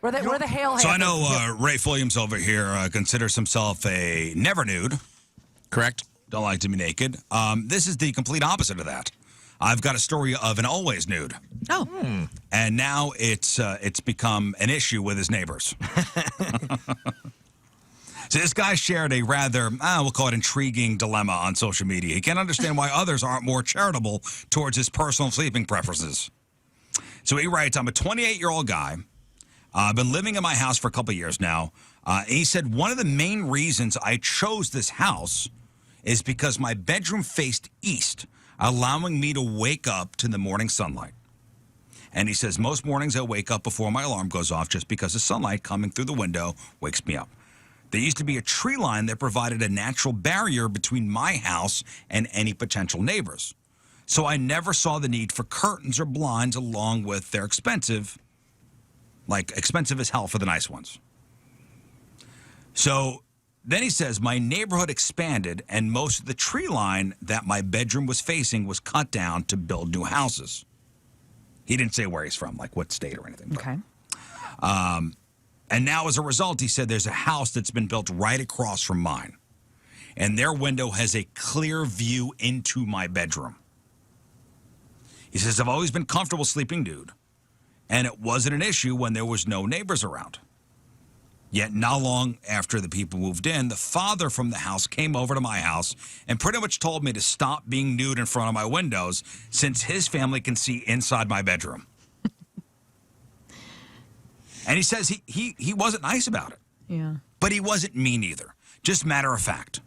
We're the hail. So I know Rafe Williams over here considers himself a never nude. Correct. Don't like to be naked. This is the complete opposite of that. I've got a story of an always nude. Oh. And now it's become an issue with his neighbors. So this guy shared a rather, we'll call it intriguing dilemma on social media. He can't understand why others aren't more charitable towards his personal sleeping preferences. So he writes, I'm a 28-year-old guy. I've been living in my house for a couple of years now. And he said, one of the main reasons I chose this house is because my bedroom faced east, allowing me to wake up to the morning sunlight. And he says, most mornings I wake up before my alarm goes off just because the sunlight coming through the window wakes me up. There used to be a tree line that provided a natural barrier between my house and any potential neighbors. So I never saw the need for curtains or blinds along with their expensive as hell for the nice ones. So then he says, my neighborhood expanded and most of the tree line that my bedroom was facing was cut down to build new houses. He didn't say where he's from, like what state or anything. Okay. And now as a result, he said there's a house that's been built right across from mine. And their window has a clear view into my bedroom. He says, I've always been comfortable sleeping nude. And it wasn't an issue when there was no neighbors around. Yet not long after the people moved in, the father from the house came over to my house and pretty much told me to stop being nude in front of my windows since his family can see inside my bedroom. And he says he wasn't nice about it. Yeah. But he wasn't mean either. Just matter of fact.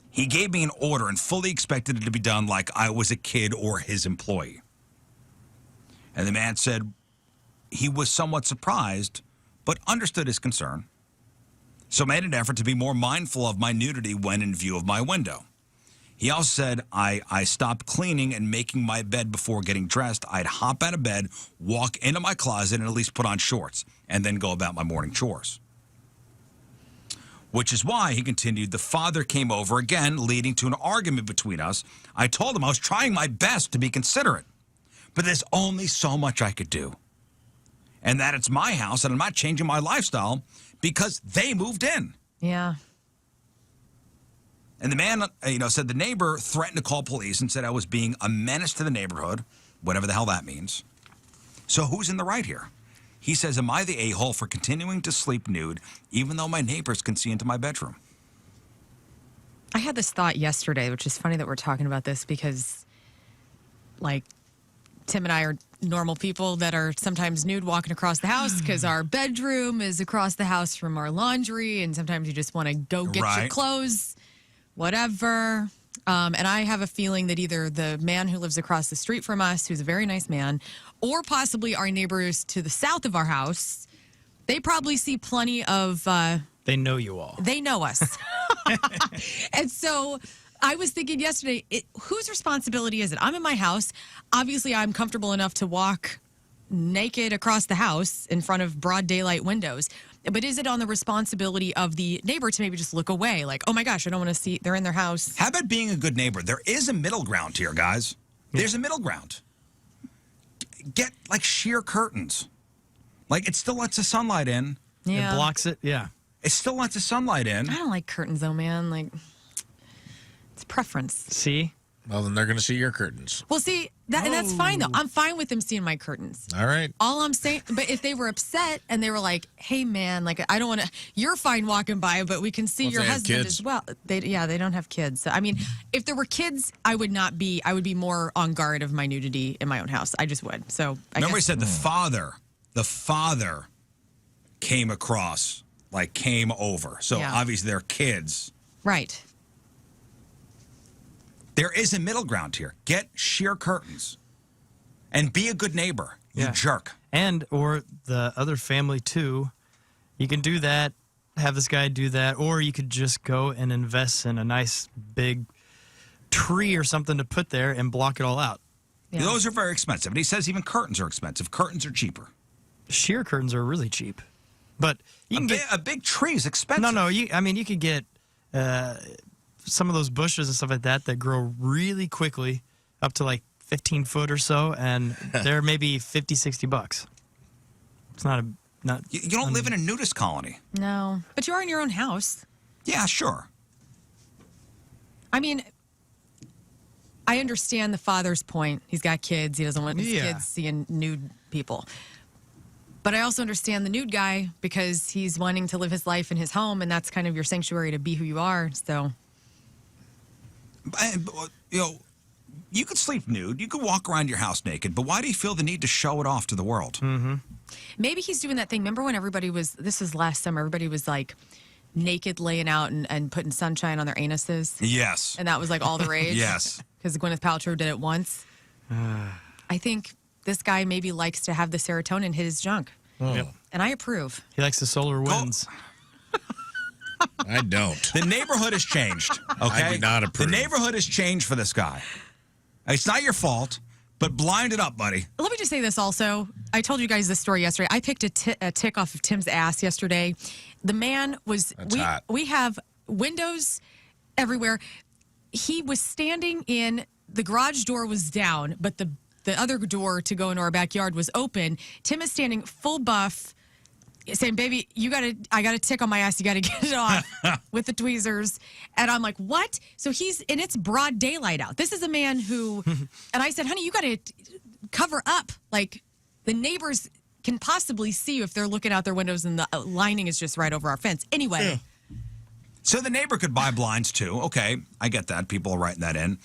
He gave me an order and fully expected it to be done like I was a kid or his employee. And the man said he was somewhat surprised, but understood his concern. So made an effort to be more mindful of my nudity when in view of my window. He also said I stopped cleaning and making my bed before getting dressed. I'd hop out of bed, walk into my closet, and at least put on shorts, and then go about my morning chores. Which is why, he continued, the father came over again, leading to an argument between us. I told him I was trying my best to be considerate, but there's only so much I could do. And that it's my house, and I'm not changing my lifestyle because they moved in. Yeah. And the man, said the neighbor threatened to call police and said I was being a menace to the neighborhood, whatever the hell that means. So who's in the right here? He says, am I the a-hole for continuing to sleep nude, even though my neighbors can see into my bedroom? I had this thought yesterday, which is funny that we're talking about this because, like, Tim and I are normal people that are sometimes nude walking across the house because our bedroom is across the house from our laundry, and sometimes you just want to go get your clothes, whatever. And I have a feeling that either the man who lives across the street from us, who's a very nice man, or possibly our neighbors to the south of our house, they probably see plenty of... they know you all. They know us. And so I was thinking yesterday, whose responsibility is it? I'm in my house. Obviously, I'm comfortable enough to walk naked across the house in front of broad daylight windows. But is it on the responsibility of the neighbor to maybe just look away? Like, oh my gosh, I don't want to see, they're in their house. How about being a good neighbor? There is a middle ground here, guys. There's a middle ground. Get, like, sheer curtains. Like, it still lets the sunlight in. Yeah. It blocks it, yeah. It still lets the sunlight in. I don't like curtains, though, man. Like, it's preference. See? Well, then they're going to see your curtains. Well, see, and that's fine, though. I'm fine with them seeing my curtains. All right. All I'm saying, but if they were upset and they were like, hey, man, like, I don't want to, you're fine walking by, but we can see your husband as well. They don't have kids. So, I mean, if there were kids, I would be more on guard of my nudity in my own house. I just would. So, Remember he said the father came across, like came over. So obviously they're kids. Right. There is a middle ground here. Get sheer curtains and be a good neighbor, you jerk. And, or the other family, too. You can do that, have this guy do that, or you could just go and invest in a nice big tree or something to put there and block it all out. Yeah. Those are very expensive. And he says even curtains are expensive. Curtains are cheaper. Sheer curtains are really cheap. But you can a big tree is expensive. No, you could get... some of those bushes and stuff like that grow really quickly, up to like 15 foot or so, and they're maybe $50, $60. It's not not. You don't live in a nudist colony. No, but you are in your own house. Yeah, sure. I mean, I understand the father's point. He's got kids. He doesn't want his kids seeing nude people. But I also understand the nude guy because he's wanting to live his life in his home, and that's kind of your sanctuary to be who you are. So, You could sleep nude. You could walk around your house naked. But why do you feel the need to show it off to the world? maybe he's doing that thing. Remember when this was last summer, everybody was like naked laying out and putting sunshine on their anuses? Yes. And that was like all the rage? Yes. Because Gwyneth Paltrow did it once. I think this guy maybe likes to have the serotonin hit his junk. Yep. And I approve. He likes the solar winds. I don't. The neighborhood has changed. Okay? I do not approve. The neighborhood has changed for this guy. It's not your fault, but blind it up, buddy. Let me just say this also. I told you guys this story yesterday. I picked a tick off of Tim's ass yesterday. The man was, hot. we have windows everywhere. He was standing in, the garage door was down, but the other door to go into our backyard was open. Tim is standing full buff, saying, baby, I got a tick on my ass. You got to get it off with the tweezers. And I'm like, what? So and it's broad daylight out. This is a man who, and I said, honey, you got to cover up. Like, the neighbors can possibly see you if they're looking out their windows and the lining is just right over our fence. Anyway. So the neighbor could buy blinds too. Okay, I get that. People are writing that in.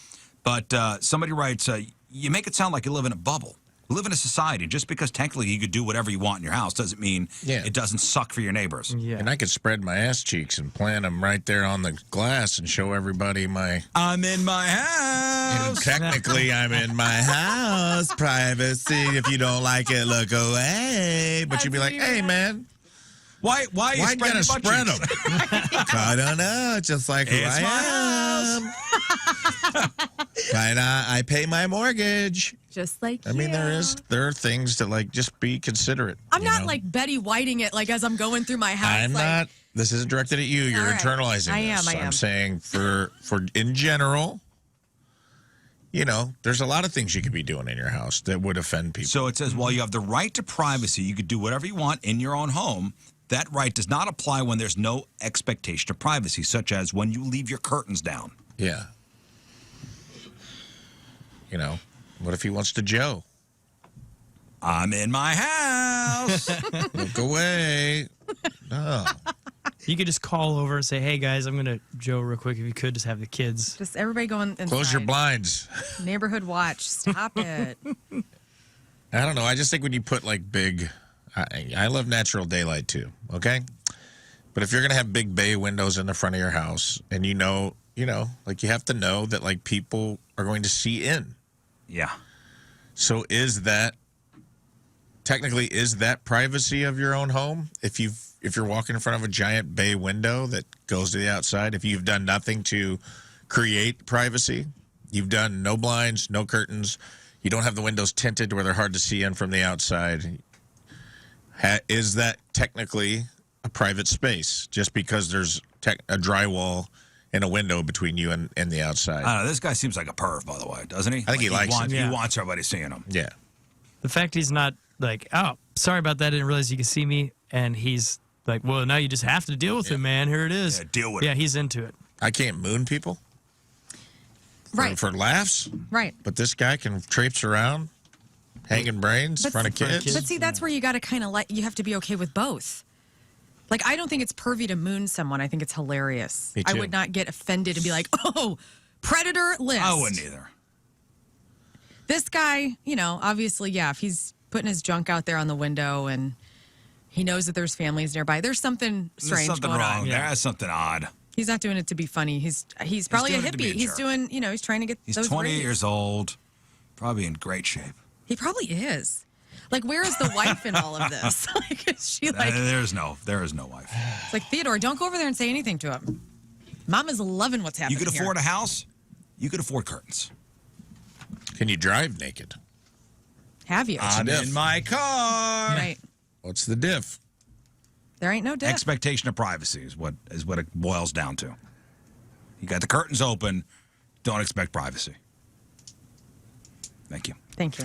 But somebody writes, you make it sound like you live in a bubble. You live in a society. Just because technically you could do whatever you want in your house doesn't mean it doesn't suck for your neighbors. Yeah. And I could spread my ass cheeks and plant them right there on the glass and show everybody I'm in my house. And technically, I'm in my house. Privacy. If you don't like it, look away. But you'd be like, hey, man. Why you Why you gotta spread them? I don't know. Just like who It's I am. I pay my mortgage. Just like I mean, there are things to like just be considerate. I'm you not know? like Betty Whiting it like as I'm going through my house. I'm like, not. This isn't directed at you. You're All right. internalizing I am, this. I am. I'm saying for in general, there's a lot of things you could be doing in your house that would offend people. So it says, while you have the right to privacy, you could do whatever you want in your own home. That right does not apply when there's no expectation of privacy, such as when you leave your curtains down. Yeah. What if he wants to Joe? I'm in my house. Look away. No. You could just call over and say, hey, guys, I'm going to Joe real quick. If you could, just have the kids. Just everybody going inside. Close your blinds. Neighborhood watch. Stop it. I don't know. I just think when you put like big, I love natural daylight too. Okay, but if you're gonna have big bay windows in the front of your house, and like you have to know that like people are going to see in. Yeah. So is that privacy of your own home? If you're walking in front of a giant bay window that goes to the outside, if you've done nothing to create privacy, you've done no blinds, no curtains. You don't have the windows tinted where they're hard to see in from the outside. Is that technically a private space just because there's a drywall and a window between you and the outside? I don't know. This guy seems like a perv, by the way, doesn't he? I think he likes it. He Yeah. wants everybody seeing him. Yeah. The fact he's not like, oh, sorry about that. I didn't realize you could see me. And he's like, well, now you just have to deal with it, man. Here it is. Yeah, deal with Yeah, it. he's into it. I can't moon people Right. for laughs, Right. but this guy can traipse around, hanging brains in front of kids. But see, that's where you got to kind of you have to be okay with both. Like, I don't think it's pervy to moon someone. I think it's hilarious. Me I too. would not get offended and be like, oh, predator list. I wouldn't either. This guy, obviously, yeah, if he's putting his junk out there on the window and he knows that there's families nearby, there's something There's strange something going wrong on. there. There's something odd. He's not doing it to be funny. He's probably a doing it to be hippie. a He's jerk. doing, he's trying to get He's those 28 ratings. years old, probably in great shape. He probably is. Like, where is the wife in all of this? Like, is she like, There is no wife. it's like, Theodore, don't go over there and say anything to him. Mama's loving what's You happening could here. afford a house. You could afford curtains. Can you drive naked? Have you? I'm diff? in my car. Right. What's the diff? There ain't no diff. Expectation of privacy is what it boils down to. You got the curtains open. Don't expect privacy. Thank you. Thank you.